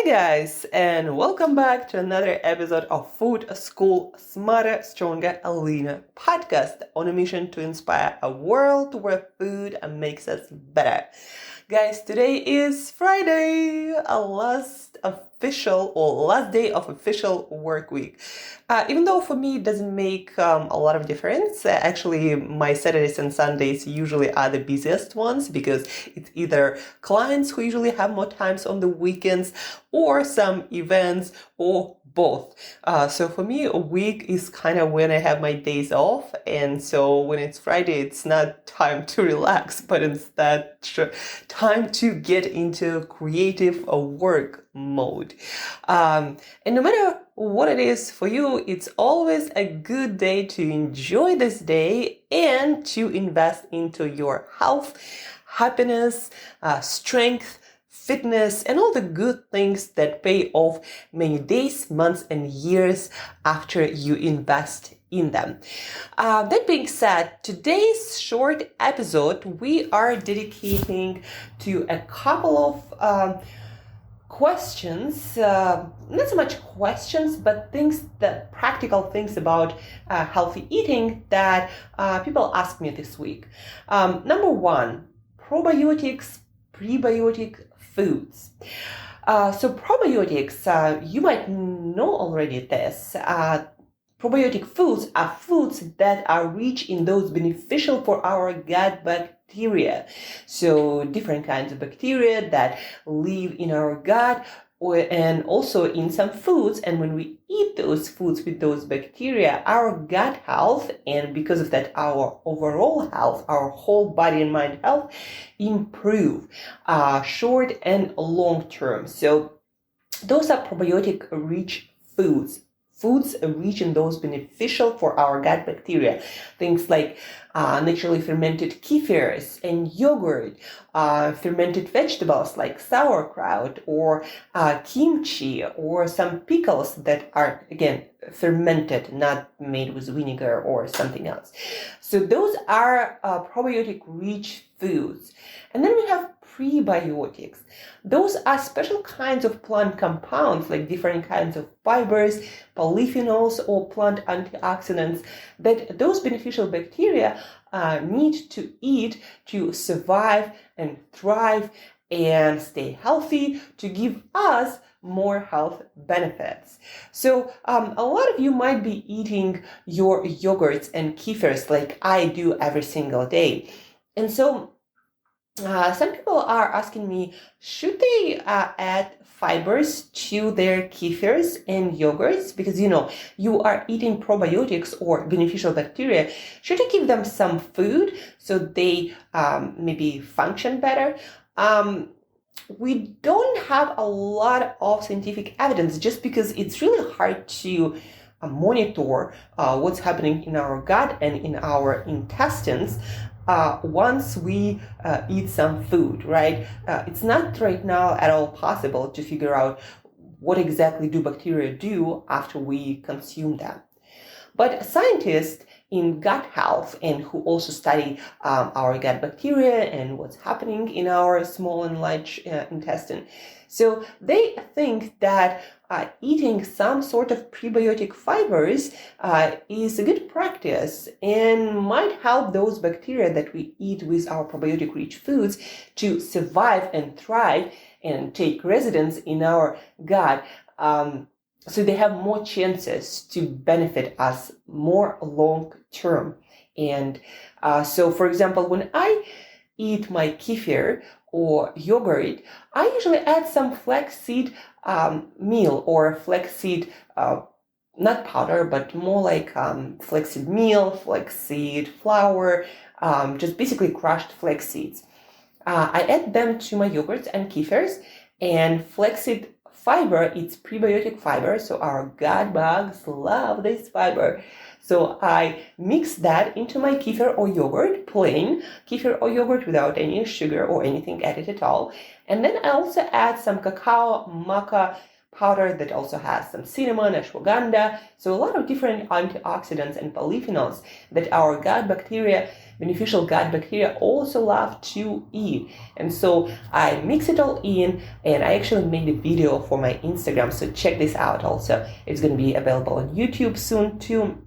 Hey guys, and welcome back to another episode of Food School Smarter, Stronger, Leaner podcast on a mission to inspire a world where food makes us better. Guys, today is Friday, last day of official work week. Even though for me it doesn't make a lot of difference. Actually, my Saturdays and Sundays usually are the busiest ones because it's either clients who usually have more times on the weekends or some events or both. So for me, a week is kind of when I have my days off. And so when it's Friday, it's not time to relax, but instead time to get into creative work mode. And no matter what it is for you, it's always a good day to enjoy this day and to invest into your health, happiness, strength, fitness, and all the good things that pay off many days, months, and years after you invest in them. That being said, today's short episode we are dedicating to a couple of questions, not so much questions, but practical things about healthy eating that people ask me this week. Number one, probiotics, prebiotic foods. So probiotics, you might know already this. Probiotic foods are foods that are rich in those beneficial for our gut bacteria. So different kinds of bacteria that live in our gut and also in some foods. And when we eat those foods with those bacteria, our gut health, and because of that, our overall health, our whole body and mind health improve short and long term. So those are probiotic rich foods. Foods rich in those beneficial for our gut bacteria. Things like naturally fermented kefirs and yogurt, fermented vegetables like sauerkraut or kimchi, or some pickles that are, again, fermented, not made with vinegar or something else. So those are probiotic rich foods. And then we have prebiotics. Those are special kinds of plant compounds, like different kinds of fibers, polyphenols, or plant antioxidants that those beneficial bacteria need to eat to survive and thrive and stay healthy, to give us more health benefits. So a lot of you might be eating your yogurts and kefirs like I do every single day. And so some people are asking me, should they add fibers to their kefirs and yogurts? Because, you are eating probiotics or beneficial bacteria. Should I give them some food so they maybe function better? We don't have a lot of scientific evidence just because it's really hard to monitor what's happening in our gut and in our intestines once we eat some food, right? It's not right now at all possible to figure out what exactly do bacteria do after we consume them. But scientists in gut health and who also study our gut bacteria and what's happening in our small and large intestine, so they think that eating some sort of prebiotic fibers is a good practice and might help those bacteria that we eat with our probiotic-rich foods to survive and thrive and take residence in our gut. So they have more chances to benefit us more long term. And so, for example, when I eat my kefir or yogurt, I usually add some flaxseed meal or flaxseed, not powder, but more like flaxseed meal, flaxseed flour, just basically crushed flax seeds. I add them to my yogurts and kefirs, and flaxseed fiber, it's prebiotic fiber, so our gut bugs love this fiber. So I mix that into my kefir or yogurt, plain kefir or yogurt without any sugar or anything added at all. And then I also add some cacao maca powder that also has some cinnamon, ashwagandha, so a lot of different antioxidants and polyphenols that our gut bacteria, beneficial gut bacteria, also love to eat. And so I mix it all in, and I actually made a video for my Instagram, so check this out also. It's going to be available on YouTube soon too.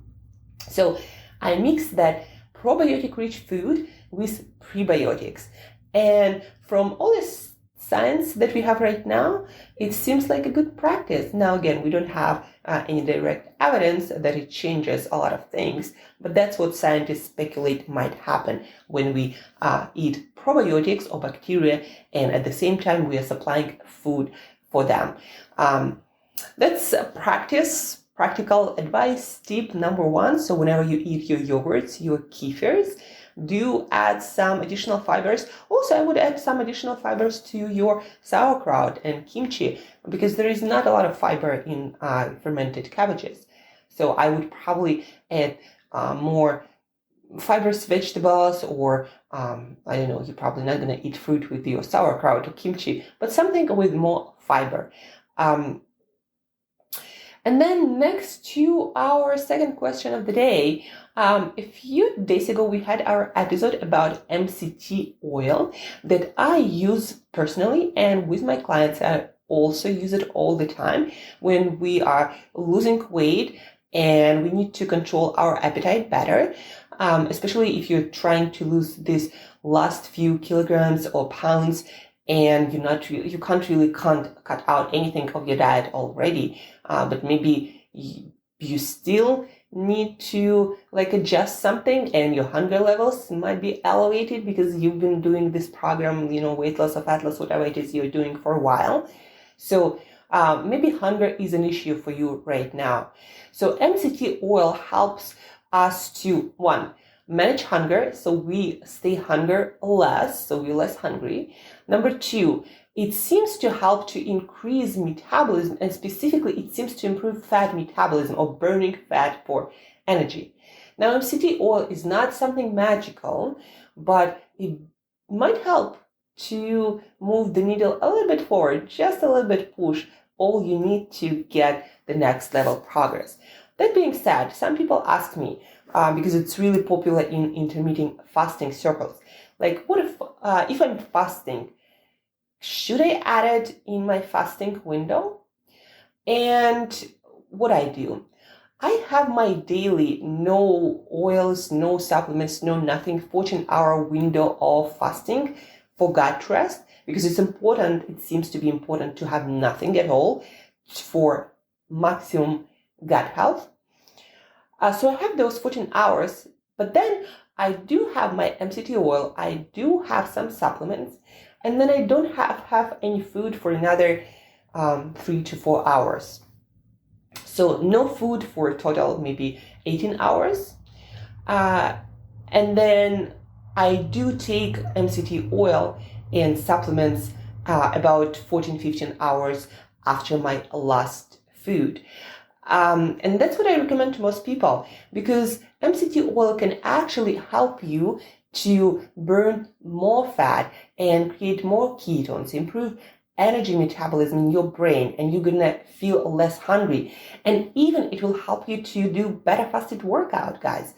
So I mix that probiotic-rich food with prebiotics. And from all this science that we have right now, it seems like a good practice. Now, again, we don't have any direct evidence that it changes a lot of things, but that's what scientists speculate might happen when we eat probiotics or bacteria, and at the same time, we are supplying food for them. That's practical advice tip number 1. So whenever you eat your yogurts, your kefirs, do add some additional fibers. Also, I would add some additional fibers to your sauerkraut and kimchi, because there is not a lot of fiber in fermented cabbages. So I would probably add more fibrous vegetables, or I don't know, you're probably not going to eat fruit with your sauerkraut or kimchi, but something with more fiber. And then next to our second question of the day, a few days ago, we had our episode about MCT oil that I use personally, and with my clients, I also use it all the time when we are losing weight and we need to control our appetite better, especially if you're trying to lose these last few kilograms or pounds, and you can't really cut out anything of your diet already, but maybe you still need to adjust something, and your hunger levels might be elevated because you've been doing this program, weight loss or fat loss, whatever it is you're doing for a while. So maybe hunger is an issue for you right now. So MCT oil helps us to, 1, manage hunger, so we stay hunger less, so we're less hungry. Number 2, it seems to help to increase metabolism, and specifically it seems to improve fat metabolism, or burning fat for energy. Now, MCT oil is not something magical, but it might help to move the needle a little bit forward, just a little bit push, all you need to get the next level progress. That being said, some people ask me, because it's really popular in intermittent fasting circles, what if I'm fasting, should I add it in my fasting window? And what I do, I have my daily no oils, no supplements, no nothing 14-hour window of fasting for gut rest, because it's important, it seems to be important to have nothing at all for maximum gut health. So I have those 14 hours, but then I do have my MCT oil, I do have some supplements, and then I don't have any food for another 3 to 4 hours. So no food for a total maybe 18 hours. And then I do take MCT oil and supplements about 14-15 hours after my last food. And that's what I recommend to most people, because MCT oil can actually help you to burn more fat and create more ketones, improve energy metabolism in your brain, and you're gonna feel less hungry. And even it will help you to do better fasted workout, guys.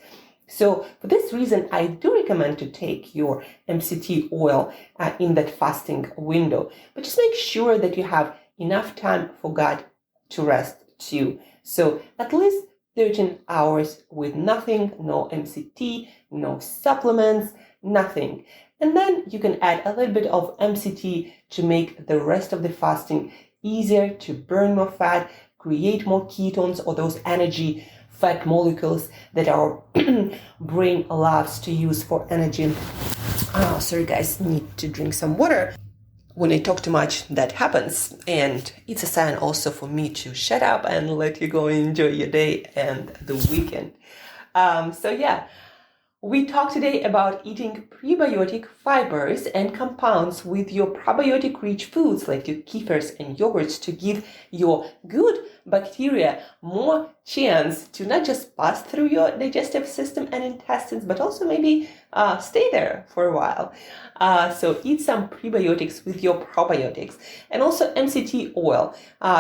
So for this reason, I do recommend to take your MCT oil in that fasting window, but just make sure that you have enough time for gut to rest too. So at least 13 hours with nothing, no MCT, no supplements, nothing. And then you can add a little bit of MCT to make the rest of the fasting easier, to burn more fat, create more ketones, or those energy fat molecules that our brain loves to use for energy. Sorry guys, need to drink some water. When I talk too much, that happens, and it's a sign also for me to shut up and let you go enjoy your day and the weekend. So yeah, we talked today about eating prebiotic fibers and compounds with your probiotic-rich foods like your kefirs and yogurts to give your good bacteria more chance to not just pass through your digestive system and intestines, but also maybe stay there for a while. So eat some prebiotics with your probiotics, and also MCT oil.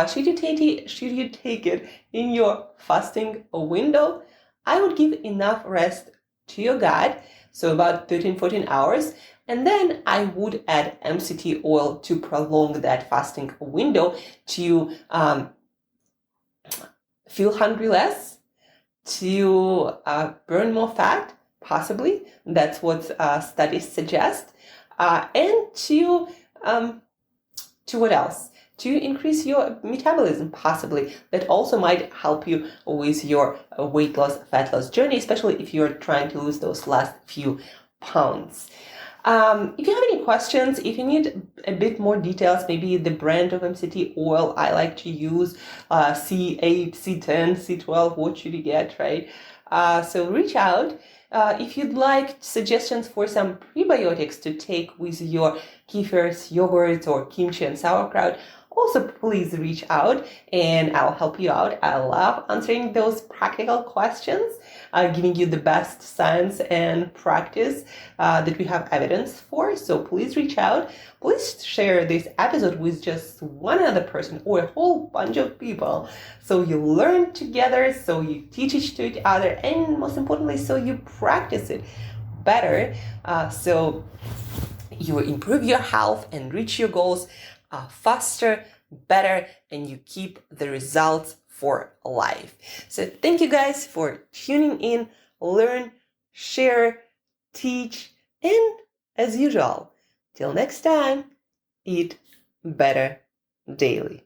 Should you take it in your fasting window? I would give enough rest to your gut, so about 13-14 hours, and then I would add MCT oil to prolong that fasting window to feel hungry less, to burn more fat, possibly. That's what studies suggest. And to what else? To increase your metabolism, possibly. That also might help you with your weight loss, fat loss journey, especially if you're trying to lose those last few pounds. If you have any questions, if you need a bit more details, maybe the brand of MCT oil I like to use, C8, C10, C12, what should you get, right? So reach out. If you'd like suggestions for some prebiotics to take with your kefirs, yogurts, or kimchi and sauerkraut, also please reach out and I'll help you out. I love answering those practical questions, giving you the best science and practice that we have evidence for. So please reach out. Please share this episode with just one other person or a whole bunch of people, so you learn together, so you teach each other, and most importantly, so you practice it better, so you improve your health and reach your goals faster, better, and you keep the results for life. So thank you guys for tuning in, learn, share, teach, and as usual, till next time, eat better daily.